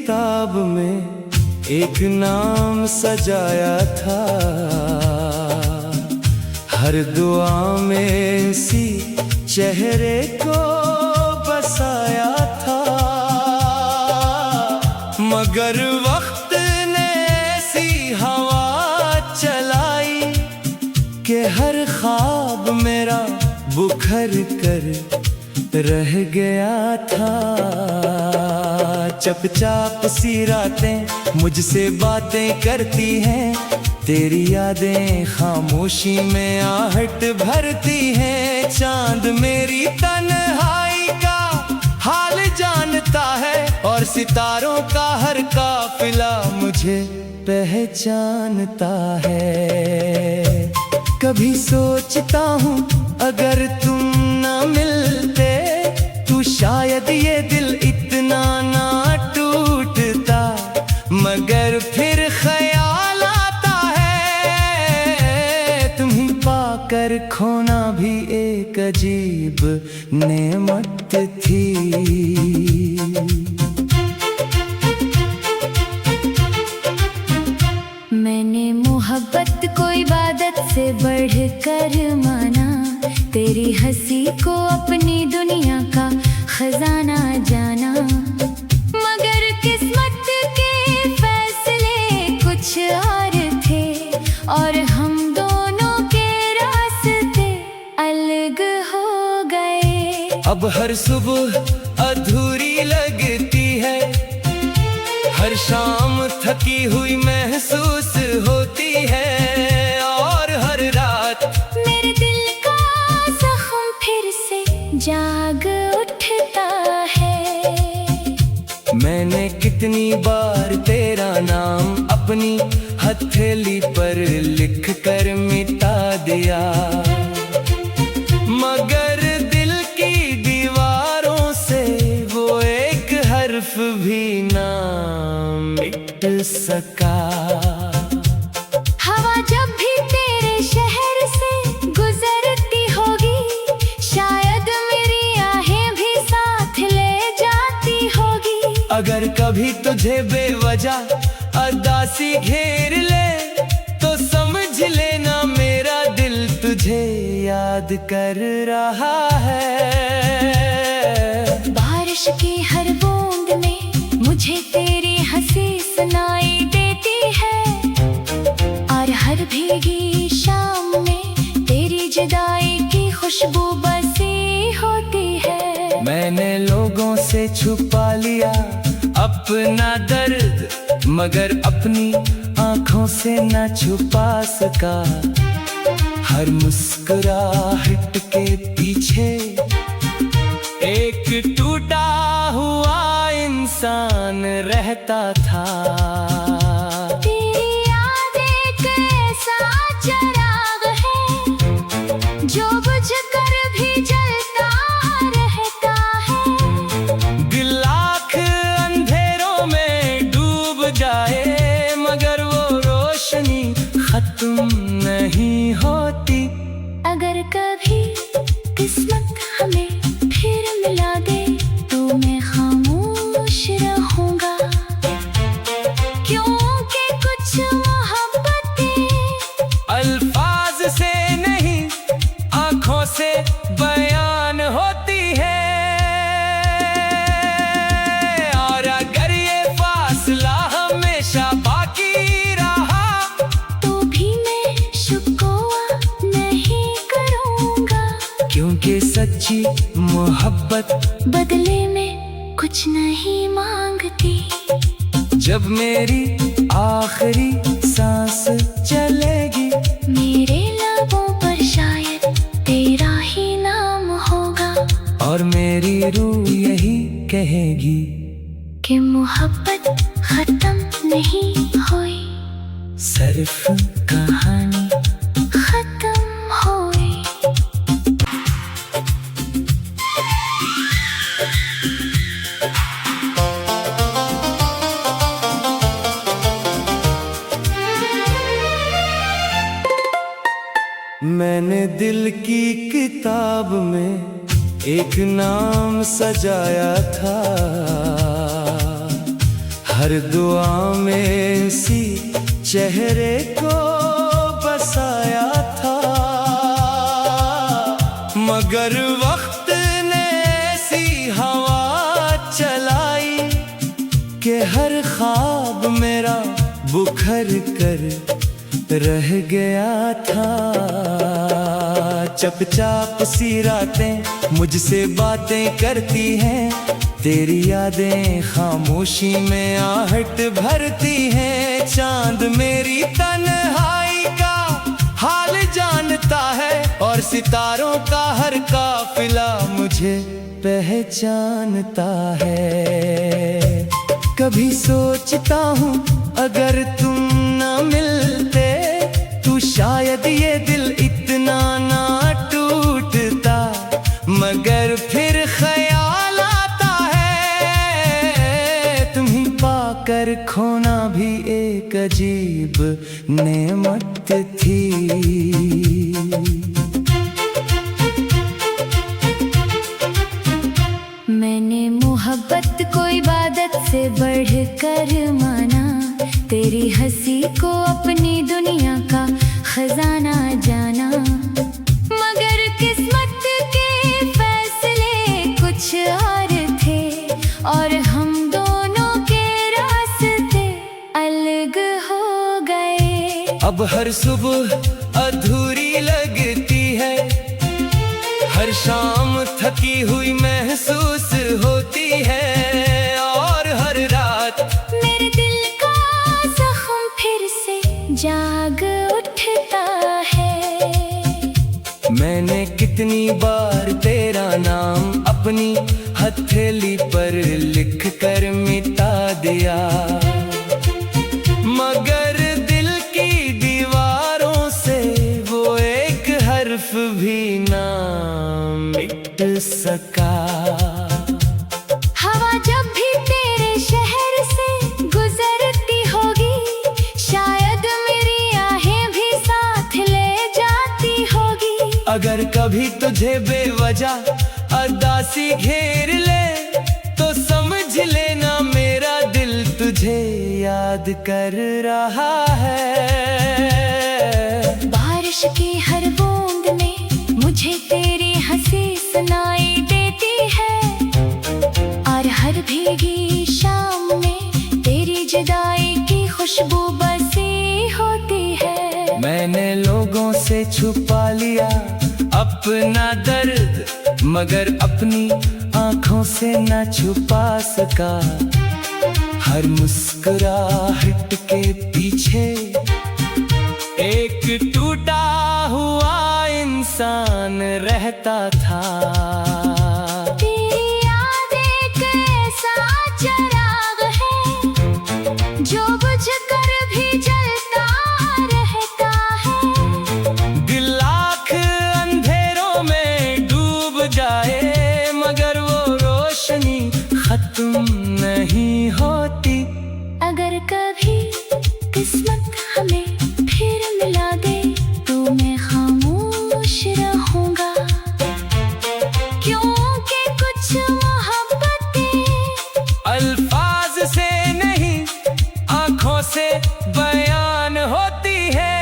किताब में एक नाम सजाया था, हर दुआ में इसी चेहरे को बसाया था। मगर वक्त ने ऐसी हवा चलाई कि हर ख्वाब मेरा बुखर कर रह गया था। चपचाप सी रातें मुझसे बातें करती हैं, तेरी यादें खामोशी में आहट भरती हैं। चांद मेरी तन्हाई का हाल जानता है और सितारों का हर काफिला मुझे पहचानता है। कभी सोचता हूँ अगर तुम ना मिलते तो शायद ये दिल इतना ना टूटता। मगर फिर ख्याल आता है तुम्हें पाकर खोना भी एक अजीब नेमत थी। मैंने मोहब्बत को इबादत से बढ़कर माना, तेरी हंसी को अपनी दुनिया का खजाना जाना। मगर किस्मत के फैसले कुछ और थे और हम दोनों के रास्ते अलग हो गए। अब हर सुबह अधूरी लगती है, हर शाम थकी हुई महसूस होती है और हर रात मेरे दिल का जख्म फिर से जाग उठता है। मैंने कितनी बार तेरा नाम अपनी हथेली पर लिख कर मिटा दिया, मगर दिल की दीवारों से वो एक हर्फ भी ना मिट सका। हवा जब भी तेरे शहर से गुजरती होगी, शायद मेरी आहें भी साथ ले जाती होगी। अगर कभी तुझे बेवजह अदासी घेर ले तो समझ लेना मेरा दिल तुझे याद कर रहा है। बारिश की हर बूंद में मुझे तेरी हंसी सुनाई देती है और हर भीगी शाम में तेरी जुदाई की खुशबू बसी होती है। मैंने लोगों से छुपा लिया अपना दर्द, मगर अपनी आंखों से न छुपा सका। हर मुस्कुराहट के पीछे एक टूटा हुआ इंसान रहता था। तेरी याद एक ऐसा चिराग है जो बुझकर भी जलता रहता है। दिल लाख अंधेरों में डूब जाए मगर वो रोशनी खत्म नहीं होती। अगर कभी किस्मत हमें फिर मिला दे तो मैं खामोश रहूंगा, क्योंकि कुछ मोहब्बतें अल्फाज से नहीं आंखों से बयान होती है। और अगर ये फासला हमेशा बाकी रहा तो भी मैं शुक्रिया नहीं करूंगा, क्योंकि सच्ची मोहब्बत बदले में कुछ नहीं मांगती। जब मेरी आखिरी सांस चलेगी मेरे लबों पर शायद तेरा ही नाम होगा और मेरी रूह यही कहेगी कि मोहब्बत खत्म नहीं हुई, सिर्फ कहानी खत्म हुई। मैंने दिल की किताब में एक नाम सजाया था, हर दुआ में इसी चेहरे को बसाया था, मगर वक्त ने ऐसी हवा चलाई कि हर ख्वाब मेरा बुखर कर रह गया था। चपचाप सी रातें मुझसे बातें करती हैं, तेरी यादें खामोशी में आहट भरती हैं। चांद मेरी तन्हाई का हाल जानता है और सितारों का हर काफिला मुझे पहचानता है। कभी सोचता हूँ अगर तुम न मिलते तो शायद ये दिल इतना ना टूटता, मगर फिर ख्याल आता है तुम्हें पाकर खोना भी एक अजीब नेमत थी। मैंने मोहब्बत को इबादत से बढ़कर माना, तेरी हंसी को अपनी दुनिया का खजाना जाना, मगर किस्मत के फैसले कुछ और थे और हम दोनों के रास्ते अलग हो गए। अब हर सुबह अधूरी लगती है, हर शाम थकी हुई महसूस होती है, और हर रात मेरे दिल का जख्म फिर से जाग उठता है। मैंने कितनी बार तेरा नाम अपनी हथेली पर लिख कर मिटा दिया, मगर दिल की दीवारों से वो एक हर्फ भी ना मिट सका। हवा जब भी तेरे शहर से गुजरती होगी, शायद मेरी आहें भी साथ ले जाती होगी। अगर कभी तुझे बेवजह अदासी घेर ले तो समझ लेना मेरा दिल तुझे याद कर रहा है। बारिश की हर बूंद में मुझे तेरी हंसी सुनाई देती है, और हर भीगी शाम में तेरी जुदाई की खुशबू बसी होती है। मैंने लोगों से छुपा लिया अपना दर्द, मगर अपनी आंखों से न छुपा सका। हर मुस्कुराहट के पीछे एक टूटा हुआ इंसान रहता था। तेरी याद एक ऐसा चिराग है जो बुझकर भी जलता रहता है। दिल लाख अंधेरों में डूब जाए, मगर वो रोशनी खत्म नहीं होती। अगर कभी किस्मत हमें फिर मिला दे तो मैं खामोश रहूंगा, क्योंकि कुछ मोहब्बतें अल्फाज से नहीं आंखों से बयान होती है।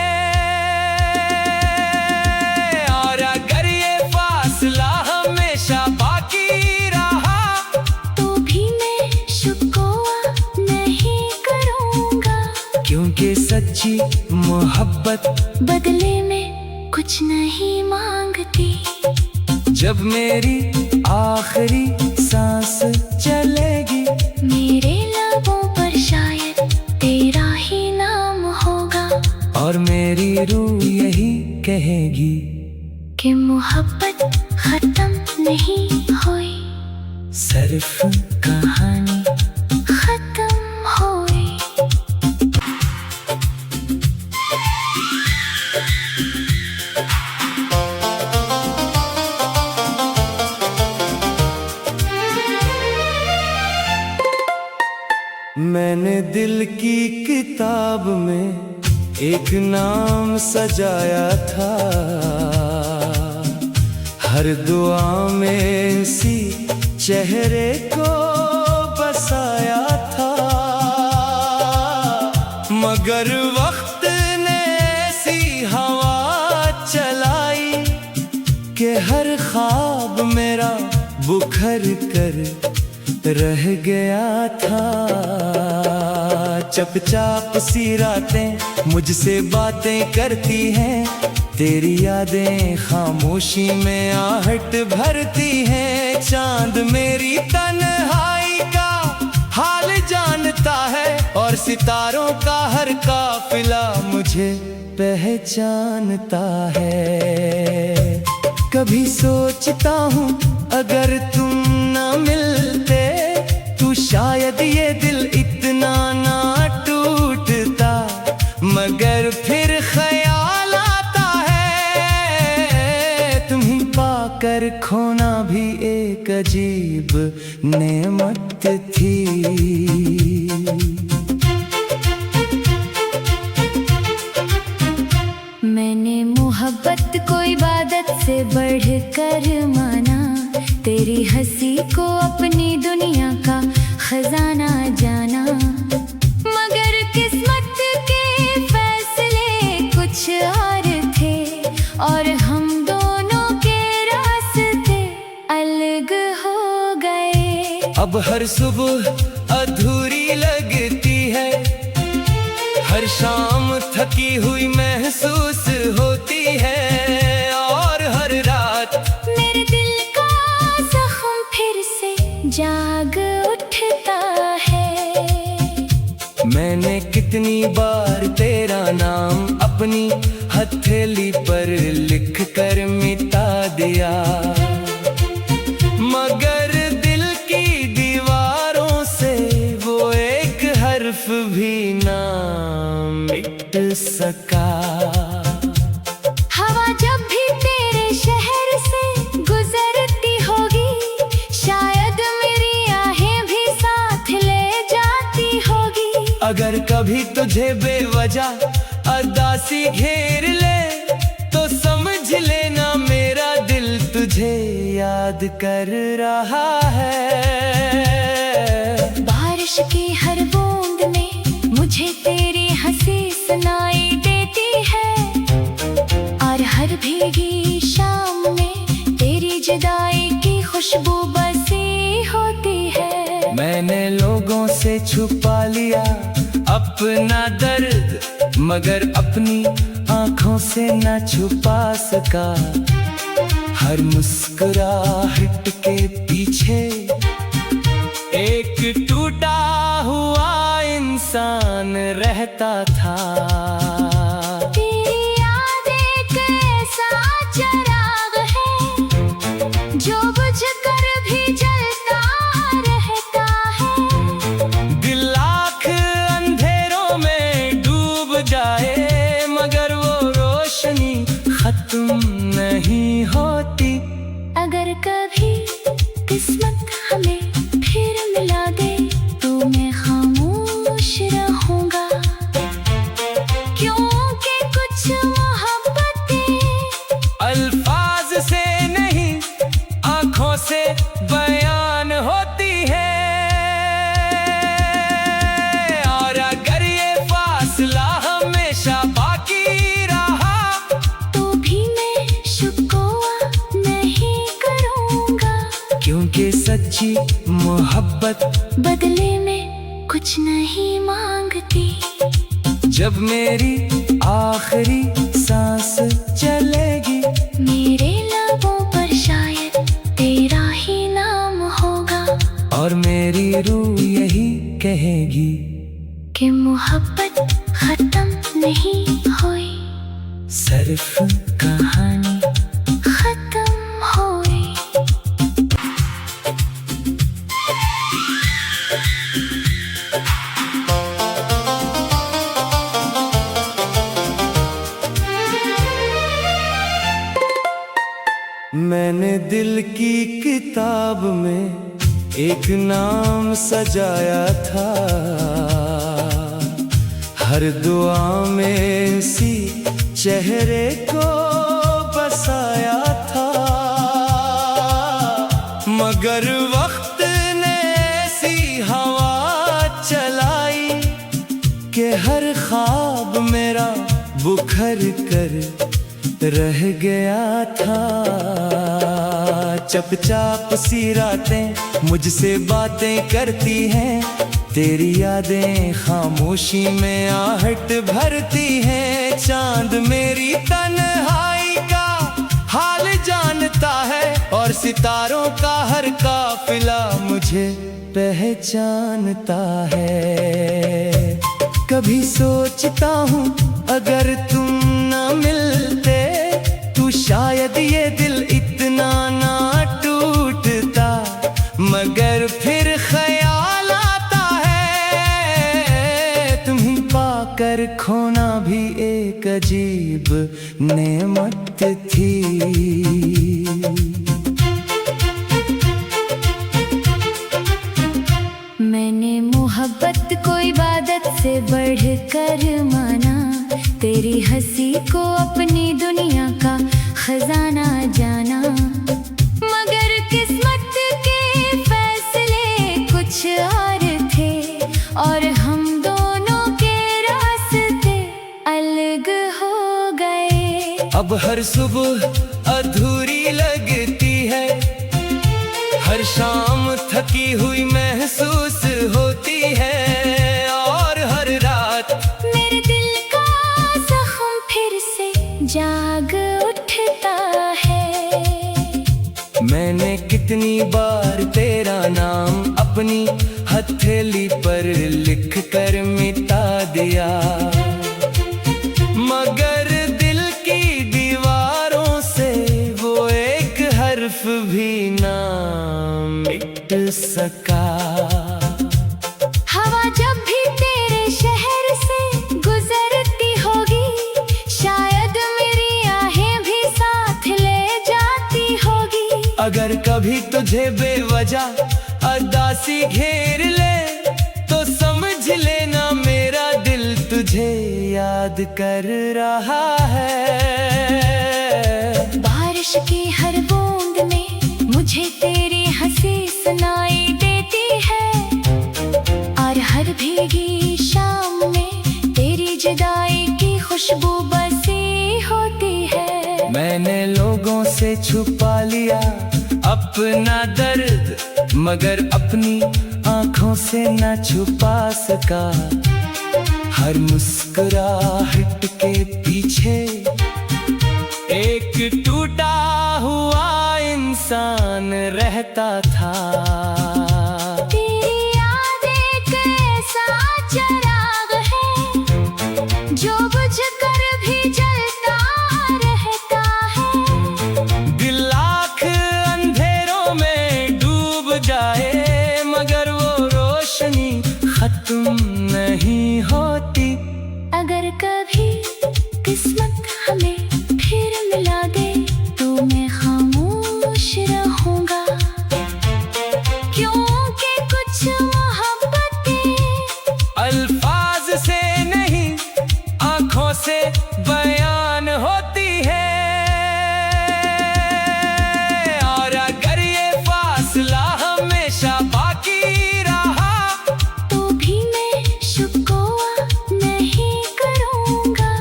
और अगर ये फासला हमेशा बाकी रहा तो भी मैं शुक्रिया नहीं करूंगा, क्योंकि सच्ची मोहब्बत बदले में कुछ नहीं मांगती। जब मेरी आखिरी सांस चलेगी, मेरे लबों पर शायद तेरा ही नाम होगा, और मेरी रूह यही कहेगी कि मोहब्बत खत्म नहीं हुई, सिर्फ कहानी खत्म हुई। मैंने दिल की किताब में एक नाम सजाया था, हर दुआ में इसी चेहरे को बसाया था। मगर वक्त ने ऐसी हवा चलाई कि हर ख्वाब मेरा बुखर कर रह गया था। चुपचाप सी रातें मुझसे बातें करती हैं, तेरी यादें खामोशी में आहट भरती हैं। चांद मेरी तन्हाई का हाल जानता है और सितारों का हर काफिला मुझे पहचानता है। कभी सोचता हूँ अगर तुम ना मिलते तो शायद ये दिल इतना ना टूटता, मगर फिर ख्याल आता है तुम्हें पाकर खोना भी एक अजीब नेमत थी। मैंने मोहब्बत को इबादत से बढ़कर माना, तेरी हंसी को अपनी दुनिया का खजाना जाना। मगर किस्मत के फैसले कुछ और थे और हम दोनों के रास्ते अलग हो गए। अब हर सुबह अधूरी लगती है, हर शाम थकी हुई महसूस होती है और हर रात मेरे दिल का जख्म फिर से जाग उठता है। मैंने कितनी बार तेरा नाम अपनी हथेली पर लिख कर मिटा दिया, मगर दिल की दीवारों से वो एक हर्फ भी ना मिट सका। हवा जब भी तेरे शहर से गुजरती होगी, शायद मेरी आहें भी साथ ले जाती होगी। अगर कभी तुझे बेवजह अदासी घेर ले तो समझ लेना मेरा दिल तुझे याद कर रहा है। बारिश की हर बूंद में मुझे तेरी हंसी सुनाई देती है और हर भीगी शाम में तेरी जुदाई की खुशबू बसी होती है। मैंने लोगों से छुपा लिया अपना दर्द, मगर अपनी आंखों से न छुपा सका। हर मुस्कुराहट के पीछे एक टूटा हुआ इंसान रहता था। तेरी याद एक ऐसा चिराग है जो बुझकर भी जलता रहता है। दिल लाख अंधेरों में डूब जाए मगर वो रोशनी खत्म नहीं होती। अगर कभी किस्मत हमें फिर मिला दे तो मैं खामोश रहूंगा, क्योंकि कुछ मोहब्बतें अल्फाज से नहीं आंखों से बयान होती है। और अगर ये फासला हमेशा बाकी रहा तो भी मैं शुक्रिया नहीं करूंगा, क्योंकि सच्ची मोहब्बत बदले में कुछ नहीं मांगती। जब मेरी आखिरी सांस चलेगी मेरे लबों पर शायद तेरा ही नाम होगा और मेरी रूह यही कहेगी कि मोहब्बत खत्म नहीं हुई, सिर्फ कहानी खत्म हुई। मैंने दिल की किताब में एक नाम सजाया था, हर दुआ में इसी चेहरे को बसाया था। मगर वक्त ने ऐसी हवा चलाई कि हर ख्वाब मेरा बुखर कर रह गया था। चपचाप सी रातें मुझसे बातें करती हैं, तेरी यादें खामोशी में आहट भरती हैं। चांद मेरी तन्हाई का हाल जानता है और सितारों का हर काफिला मुझे पहचानता है। कभी सोचता हूँ अगर तुम ना मिलते तो शायद ये दिल इतना ना टूटता, मगर फिर ख्याल आता है तुम्हें पाकर खोना भी एक अजीब नेमत थी। मैंने मोहब्बत को इबादत से बढ़कर माना, तेरी हंसी को अपनी दुनिया का खजाना जाना। मगर किस्मत के फैसले कुछ और थे और हम दोनों के रास्ते अलग हो गए। अब हर सुबह अधूरी लगती है, हर शाम थकी हुई महसूस होती है, और हर रात मेरे दिल का जख्म फिर से जाग उठता है। मैंने कितनी बार तेरा नाम अपनी हथेली पर लिख कर मिटा दिया, मगर दिल की दीवारों से वो एक हर्फ भी ना मिट सका। हवा जब भी तेरे शहर से गुजरती होगी, शायद मेरी आहें भी साथ ले जाती होगी। अगर कभी तुझे बेवजह अदासी घेर ले तो समझ लेना मेरा दिल तुझे याद कर रहा है। बारिश की हर बूंद में मुझे तेरी हंसी सुनाई देती है, और हर भीगी शाम में तेरी जुदाई की खुशबू बसी होती है। मैंने लोगों से छुपा लिया अपना दर्द, मगर अपनी आंखों से न छुपा सका। हर मुस्कुराहट के पीछे एक टूटा हुआ इंसान रहता था। तेरी याद एक ऐसा चिराग है जो बुझकर भी जलता रहता है। दिल लाख अंधेरों में डूब जाए, मगर वो रोशनी खत्म नहीं होती। अगर कभी किस्मत हमें फिर मिला दे तो मैं खामोश रहूंगा, क्योंकि कुछ मोहब्बतें अल्फाज से नहीं आंखों से बयान होती है। और अगर ये फासला हमेशा बाकी रहा तो भी मैं शुक्रिया नहीं करूंगा,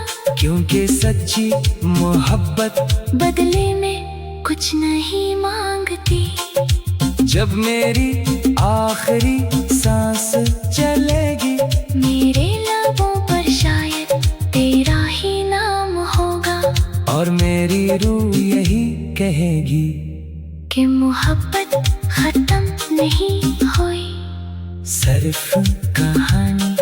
क्योंकि सच्ची मोहब्बत बदले में कुछ नहीं मांगती। जब मेरी आखिरी सांस चलेगी, मेरे लबों पर शायद तेरा ही नाम होगा, और मेरी रूह यही कहेगी कि मोहब्बत खत्म नहीं हुई, सिर्फ कहानी